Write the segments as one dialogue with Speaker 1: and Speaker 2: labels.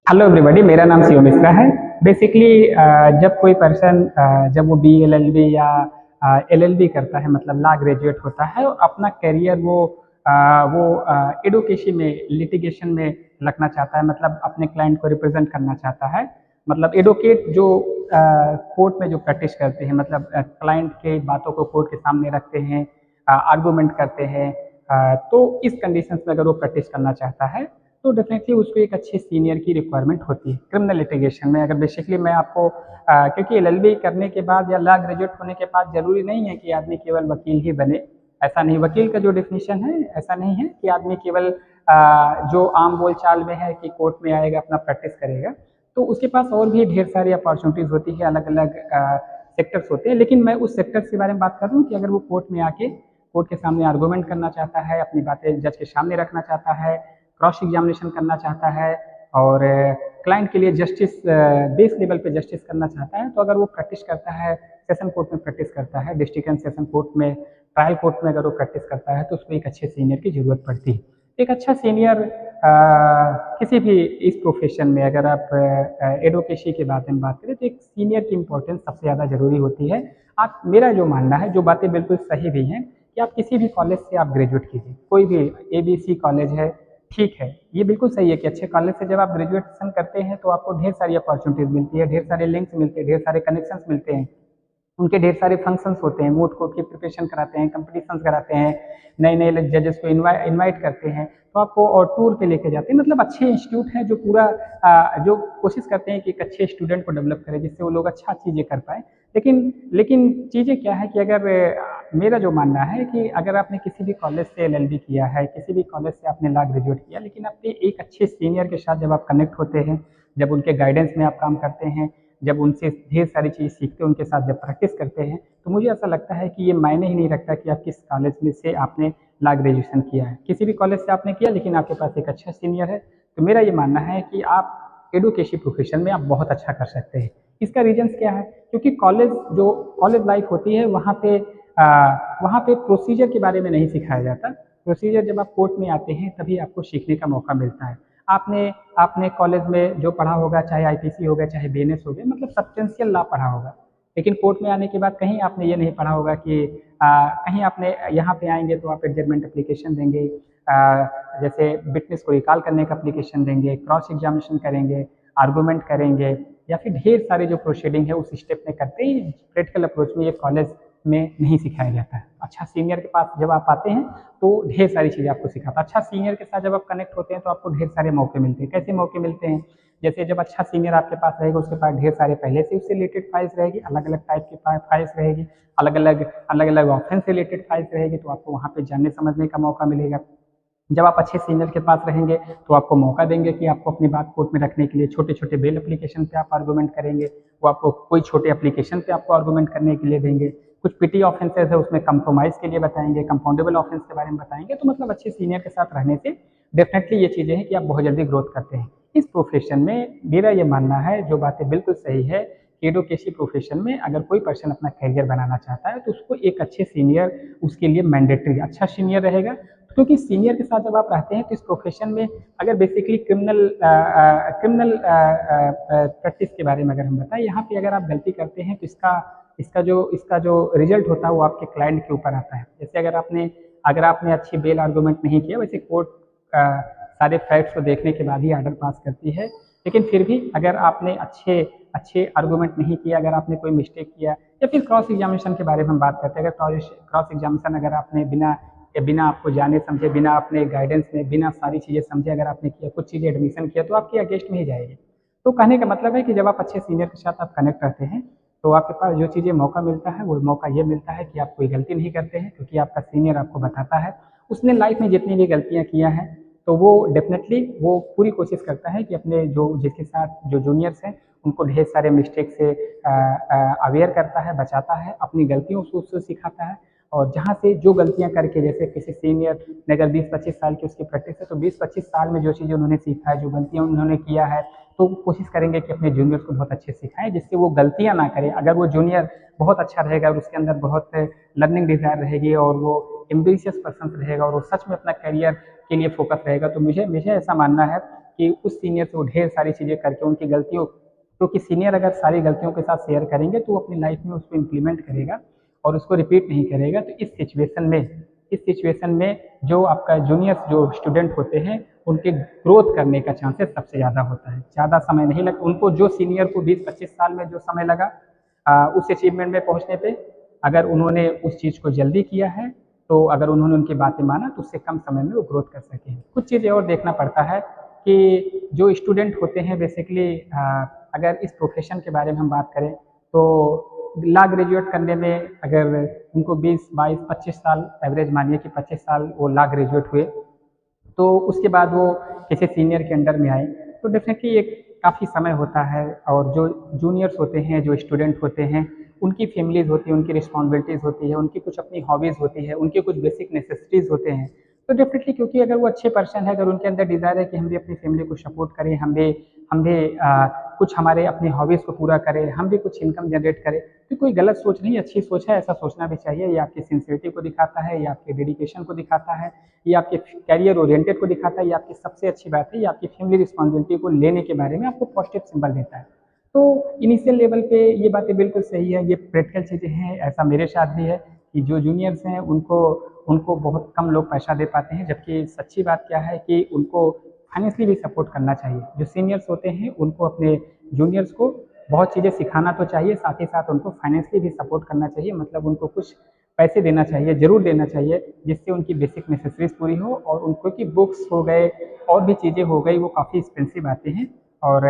Speaker 1: Hello everybody, मेरा नाम शिव मिश्रा है। बेसिकली जब कोई पर्सन जब वो बी एल एल बी या एल एल बी करता है, मतलब लॉ ग्रेजुएट होता है और अपना करियर वो एडवोकेसी में, लिटिगेशन में रखना चाहता है, मतलब अपने क्लाइंट को रिप्रेजेंट करना चाहता है। मतलब एडवोकेट जो कोर्ट में जो प्रैक्टिस करते हैं, मतलब क्लाइंट के बातों को कोर्ट के सामने रखते हैं, आर्गूमेंट करते हैं। तो इस कंडीशंस में अगर वो प्रैक्टिस करना चाहता है तो डेफिनेटली उसको एक अच्छे सीनियर की रिक्वायरमेंट होती है क्रिमिनल लिटिगेशन में। अगर बेसिकली मैं आपको क्योंकि एलएलबी करने के बाद या लॉ ग्रेजुएट होने के बाद जरूरी नहीं है कि आदमी केवल वकील ही बने। ऐसा नहीं, वकील का जो डेफिनेशन है ऐसा नहीं है कि आदमी केवल जो आम बोलचाल में है कि कोर्ट में आएगा अपना प्रैक्टिस करेगा। तो उसके पास और भी ढेर सारी अपॉर्चुनिटीज होती है, अलग अलग सेक्टर्स होते हैं। लेकिन मैं उस सेक्टर के बारे में बात कर रहा हूँ कि अगर वो कोर्ट में आके कोर्ट के सामने आर्गूमेंट करना चाहता है, अपनी बातें जज के सामने रखना चाहता है, क्रॉस एग्जामिनेशन करना चाहता है और क्लाइंट के लिए जस्टिस बेस लेवल पे जस्टिस करना चाहता है, तो अगर वो प्रैक्टिस करता है, सेशन कोर्ट में प्रैक्टिस करता है, डिस्ट्रिक्ट एंड सेशन कोर्ट में, ट्रायल कोर्ट में अगर वो प्रैक्टिस करता है तो उसको एक अच्छे सीनियर की जरूरत पड़ती है। एक अच्छा सीनियर किसी भी इस प्रोफेशन में, अगर आप एडवोकेसी के बारे में बात करें तो एक सीनियर की इम्पोर्टेंस सबसे ज़्यादा ज़रूरी होती है। आप, मेरा जो मानना है, जो बातें बिल्कुल सही भी हैं, कि आप किसी भी कॉलेज से आप ग्रेजुएट कीजिए, कोई भी ABC कॉलेज है, ठीक है, ये बिल्कुल सही है कि अच्छे कॉलेज से जब आप ग्रेजुएशन करते हैं तो आपको ढेर सारी अपॉर्चुनिटीज मिलती है, ढेर सारे लिंक्स मिलते हैं, ढेर सारे कनेक्शंस मिलते हैं। उनके ढेर सारे फंक्शंस होते हैं, मूट कोर्ट की प्रिपरेशन कराते हैं, कंपटीशंस कराते हैं, नए नए जजेस को इनवाइट करते हैं, तो आपको और टूर पे लेके जाते हैं। मतलब अच्छे इंस्टीट्यूट हैं जो पूरा जो कोशिश करते हैं कि एक अच्छे स्टूडेंट को डेवलप करें जिससे वो लोग अच्छा चीज़ें कर पाए। लेकिन लेकिन चीज़ें क्या है कि अगर मेरा जो मानना है कि अगर आपने किसी भी कॉलेज से LLB किया है, किसी भी कॉलेज से आपने लॉ ग्रेजुएट किया, लेकिन अपने एक अच्छे सीनियर के साथ जब आप कनेक्ट होते हैं, जब उनके गाइडेंस में आप काम करते हैं, जब उनसे ढेर सारी चीज़ सीखते हैं, उनके साथ जब प्रैक्टिस करते हैं, तो मुझे ऐसा लगता है कि ये मायने ही नहीं रखता कि आप किस कॉलेज में से आपने लॉ ग्रेजुएशन किया है। किसी भी कॉलेज से आपने किया लेकिन आपके पास एक अच्छा सीनियर है, तो मेरा ये मानना है कि आप एडुकेशन प्रोफेशन में आप बहुत अच्छा कर सकते हैं। इसका रीजंस क्या है? क्योंकि कॉलेज लाइफ होती है, वहाँ पे प्रोसीजर के बारे में नहीं सिखाया जाता। प्रोसीजर जब आप कोर्ट में आते हैं तभी आपको सीखने का मौका मिलता है। आपने आपने कॉलेज में जो पढ़ा होगा, चाहे IPC हो गया, चाहे BNS हो गया, मतलब सब्सटेंशियल लॉ पढ़ा होगा। लेकिन कोर्ट में आने के बाद कहीं आपने ये नहीं पढ़ा होगा कि कहीं आपने यहाँ पे आएंगे तो आप एडजमेंट एप्लीकेशन देंगे, जैसे विटनेस को रिकॉल करने का एप्लीकेशन देंगे, क्रॉस एग्जामिनेशन करेंगे, आर्गूमेंट करेंगे, या फिर ढेर सारे जो प्रोसीडिंग है उस स्टेप में करते ही प्रैक्टिकल अप्रोच में ये कॉलेज में नहीं सिखाया जाता है। अच्छा सीनियर के पास जब आप आते हैं तो ढेर सारी चीज़ें आपको सिखाता है। अच्छा सीनियर के साथ जब आप कनेक्ट होते हैं तो आपको ढेर सारे मौके मिलते हैं। कैसे मौके मिलते हैं? जैसे जब अच्छा सीनियर आपके पास रहेगा, उसके पास ढेर सारे पहले से उससे रिलेटेड फाइल्स रहेगी, अलग अलग टाइप की फाइल्स रहेगी, अलग अलग ऑफेंस से रिलेटेड फाइल्स रहेगी, तो आपको वहाँ पे जानने समझने का मौका मिलेगा। जब आप अच्छे सीनियर के पास रहेंगे तो आपको मौका देंगे कि आपको अपनी बात कोर्ट में रखने के लिए छोटे छोटे बेल एप्लीकेशन पे आप आर्गूमेंट करेंगे, वो आपको कोई छोटे एप्लीकेशन पे आपको आर्गूमेंट करने के लिए देंगे। कुछ पिटी ऑफेंसेस है उसमें कंप्रोमाइज़ के लिए बताएंगे, कंपाउंडेबल ऑफेंस के बारे में बताएंगे। तो मतलब अच्छे सीनियर के साथ रहने से डेफिनेटली ये चीज़ें हैं कि आप बहुत जल्दी ग्रोथ करते हैं। इस प्रोफेशन में मेरा ये मानना है, जो बातें बिल्कुल सही है, एडवोकेसी प्रोफेशन में अगर कोई पर्सन अपना करियर बनाना चाहता है तो उसको एक अच्छे सीनियर उसके लिए मैंडेटरी, अच्छा सीनियर रहेगा। क्योंकि सीनियर के साथ जब आप रहते हैं तो इस प्रोफेशन में, अगर बेसिकली क्रिमिनल प्रैक्टिस के बारे में अगर हम बताएं, यहाँ पे अगर आप गलती करते हैं तो इसका जो रिजल्ट होता है वो आपके क्लाइंट के ऊपर आता है। जैसे अगर आपने अच्छी बेल आर्गूमेंट नहीं किया, वैसे कोर्ट सारे फैक्ट्स को देखने के बाद ही ऑर्डर पास करती है। लेकिन फिर भी अगर आपने अच्छे अच्छे आर्गूमेंट नहीं किया, अगर आपने कोई मिस्टेक किया, या फिर क्रॉस एग्जामिनेशन के बारे में हम बात करते हैं, अगर क्रॉस एग्जामिनेशन अगर आपने बिना आपको जाने समझे, बिना अपने गाइडेंस में, बिना सारी चीज़ें समझे अगर आपने किया, कुछ चीज़ें एडमिशन किया, तो आपकी अगेंस्ट में ही जाएगी। तो कहने का मतलब है कि जब आप अच्छे सीनियर के साथ आप कनेक्ट रहते हैं तो आपके पास जो चीज़ें मौका मिलता है, वो मौका ये मिलता है कि आप कोई गलती नहीं करते हैं, क्योंकि आपका सीनियर आपको बताता है। उसने लाइफ में जितनी भी गलतियाँ किया हैं तो वो डेफिनेटली वो पूरी कोशिश करता है कि अपने जो जिसके साथ जो जूनियर्स हैं उनको ढेर सारे मिस्टेक से अवेयर करता है, बचाता है, अपनी गलतियों से उससे सिखाता है। और जहाँ से जो गलतियाँ करके, जैसे किसी सीनियर ने अगर 20-25 साल की उसकी प्रैक्टिस है तो 20-25 साल में जो चीज़ें उन्होंने सीखा है, जो गलतियाँ उन्होंने किया है, तो कोशिश करेंगे कि अपने जूनियर्स को बहुत अच्छे से सिखाएं जिससे वो गलतियाँ ना करें। अगर वो जूनियर बहुत अच्छा रहेगा और उसके अंदर बहुत लर्निंग डिज़ायर रहेगी और वो एम्बिशियस पर्सन रहेगा और वो सच में अपना करियर के लिए फोकस रहेगा, तो मुझे मुझे ऐसा मानना है कि उस सीनियर से वो ढेर सारी चीज़ें करके उनकी गलतियों, क्योंकि सीनियर अगर सारी गलतियों के साथ शेयर करेंगे तो वो अपनी लाइफ में उसको इम्प्लीमेंट करेगा और उसको रिपीट नहीं करेगा। तो इस सिचुएशन में जो आपका जूनियर्स जो स्टूडेंट होते हैं उनके ग्रोथ करने का चांसेस सबसे ज़्यादा होता है। ज़्यादा समय नहीं लग उनको, जो सीनियर को 20-25 साल में जो समय लगा उस अचीवमेंट में पहुंचने पे, अगर उन्होंने उस चीज़ को जल्दी किया है तो अगर उन्होंने उनकी बातें माना तो उससे कम समय में वो ग्रोथ कर सके। कुछ चीज़ें और देखना पड़ता है कि जो स्टूडेंट होते हैं बेसिकली, अगर इस प्रोफेशन के बारे में हम बात करें तो लॉ ग्रेजुएट करने में अगर उनको 20-22-25 साल, एवरेज मानिए कि 25 साल वो लॉ ग्रेजुएट हुए, तो उसके बाद वो किसी सीनियर के अंडर में आए तो डेफिनेटली एक काफ़ी समय होता है। और जो जूनियर्स होते हैं, जो स्टूडेंट होते हैं, उनकी फैमिलीज़ होती हैं, उनकी रिस्पॉन्सिबिलिटीज़ होती है, उनकी कुछ अपनी हॉबीज़ होती है, उनके कुछ बेसिक नेसेसिटीज़ होते हैं। तो डेफिनेटली, क्योंकि अगर वो अच्छे पर्सन है, अगर उनके अंदर डिज़ायर है कि हम भी अपनी फैमिली को सपोर्ट करें, हम भी कुछ हमारे अपनी हॉबीज़ को पूरा करें, हम भी कुछ इनकम जनरेट करें, तो कोई गलत सोच नहीं, अच्छी सोच है, ऐसा सोचना भी चाहिए। ये आपकी सिंसियरिटी को दिखाता है, ये आपके डेडिकेशन को दिखाता है, ये आपके कैरियर ओरिएंटेड को दिखाता है, ये आपकी सबसे अच्छी बात है, ये आपकी फैमिली रिस्पॉन्सिबिलिटी को लेने के बारे में आपको पॉजिटिव सिंबल देता है। तो इनिशियल लेवल पे ये बातें बिल्कुल सही है, ये प्रैक्टिकल चीज़ें हैं, ऐसा मेरे साथ भी है कि जो जूनियर्स हैं उनको उनको बहुत कम लोग पैसा दे पाते हैं, जबकि सच्ची बात क्या है कि उनको फाइनेंशियली भी सपोर्ट करना चाहिए। जो सीनियर्स होते हैं उनको अपने जूनियर्स को बहुत चीज़ें सिखाना तो चाहिए, साथ ही साथ उनको फाइनेंशियली भी सपोर्ट करना चाहिए, मतलब उनको कुछ पैसे देना चाहिए, ज़रूर देना चाहिए, जिससे उनकी बेसिक नेसेसरीज़ पूरी हो और उनको कि बुक्स हो गए और भी चीज़ें हो गई, वो काफ़ी एक्सपेंसिव आते हैं। और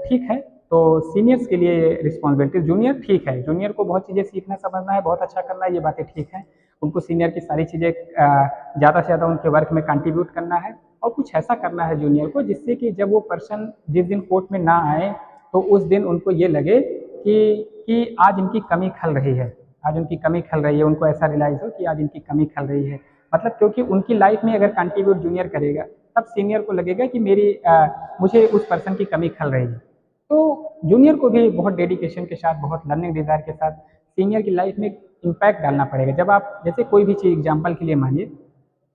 Speaker 1: ठीक है, तो सीनियर्स के लिए रिस्पॉन्सिबिलिटी, जूनियर ठीक है, जूनियर को बहुत चीज़ें सीखना समझना है, बहुत अच्छा करना है, ये बातें ठीक हैं। उनको सीनियर की सारी चीज़ें ज़्यादा से ज़्यादा उनके वर्क में कंट्रीब्यूट करना है और कुछ ऐसा करना है जूनियर को जिससे कि जब वो पर्सन जिस दिन कोर्ट में ना आए तो उस दिन उनको ये लगे कि आज इनकी कमी खल रही है, आज उनकी कमी खल रही है, उनको ऐसा रियलाइज़ हो कि आज इनकी कमी खल रही है। मतलब क्योंकि उनकी लाइफ में अगर कंट्रीब्यूट जूनियर करेगा तब सीनियर को लगेगा कि मुझे उस पर्सन की कमी खल रही है। तो जूनियर को भी बहुत डेडिकेशन के साथ, बहुत लर्निंग डिज़ायर के साथ सीनियर की लाइफ में इम्पैक्ट डालना पड़ेगा। जब आप जैसे कोई भी चीज़ एग्जाम्पल के लिए मानिए,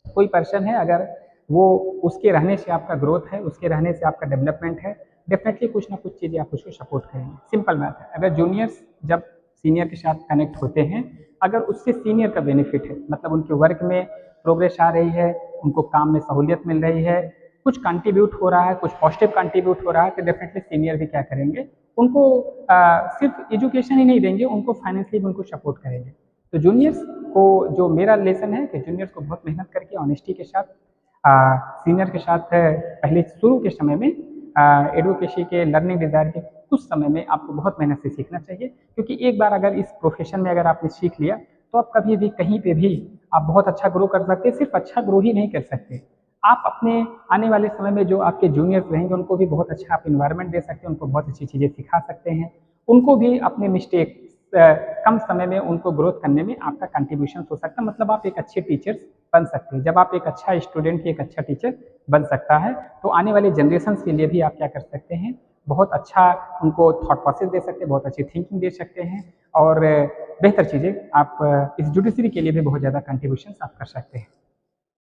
Speaker 1: कोई पर्सन है, अगर वो उसके रहने से आपका ग्रोथ है, उसके रहने से आपका डेवलपमेंट है, डेफिनेटली कुछ ना कुछ चीज़ें आप उसको सपोर्ट करेंगे। सिंपल बात है, अगर जूनियर्स जब सीनियर के साथ कनेक्ट होते हैं, अगर उससे सीनियर का बेनिफिट है, मतलब उनके वर्क में प्रोग्रेस आ रही है, उनको काम में सहूलियत मिल रही है, कुछ कंट्रीब्यूट हो रहा है, कुछ पॉजिटिव कंट्रीब्यूट हो रहा है, तो डेफिनेटली सीनियर भी क्या करेंगे, उनको सिर्फ एजुकेशन ही नहीं देंगे, उनको फाइनेंशियली भी उनको सपोर्ट करेंगे। तो जूनियर्स को, जो मेरा लेसन है कि जूनियर्स को बहुत मेहनत करके ऑनेस्टी के साथ सीनियर के साथ पहले शुरू के समय में एडवोकेसी के लर्निंग डिज़ायर के कुछ समय में आपको बहुत मेहनत से सीखना चाहिए, क्योंकि एक बार अगर इस प्रोफेशन में अगर आपने सीख लिया तो आप कभी भी कहीं पे भी आप बहुत अच्छा ग्रो कर सकते हैं। सिर्फ अच्छा ग्रो ही नहीं कर सकते, आप अपने आने वाले समय में जो आपके जूनियर्स रहेंगे उनको भी बहुत अच्छा आप इन्वायरमेंट दे सकते हैं, उनको बहुत अच्छी चीज़ें सिखा सकते हैं, उनको भी अपने मिस्टेक कम समय में उनको ग्रोथ करने में आपका कंट्रीब्यूशन हो सकता है, मतलब आप एक अच्छे टीचर्स बन सकते हैं। जब आप एक अच्छा स्टूडेंट एक अच्छा टीचर बन सकता है तो आने वाले जनरेशन्स के लिए भी आप क्या कर सकते हैं, बहुत अच्छा उनको थॉट प्रोसेस दे सकते हैं, बहुत अच्छी थिंकिंग दे सकते हैं और बेहतर चीज़ें आप इस जुडिशरी के लिए भी बहुत ज़्यादा कंट्रीब्यूशन आप कर सकते हैं।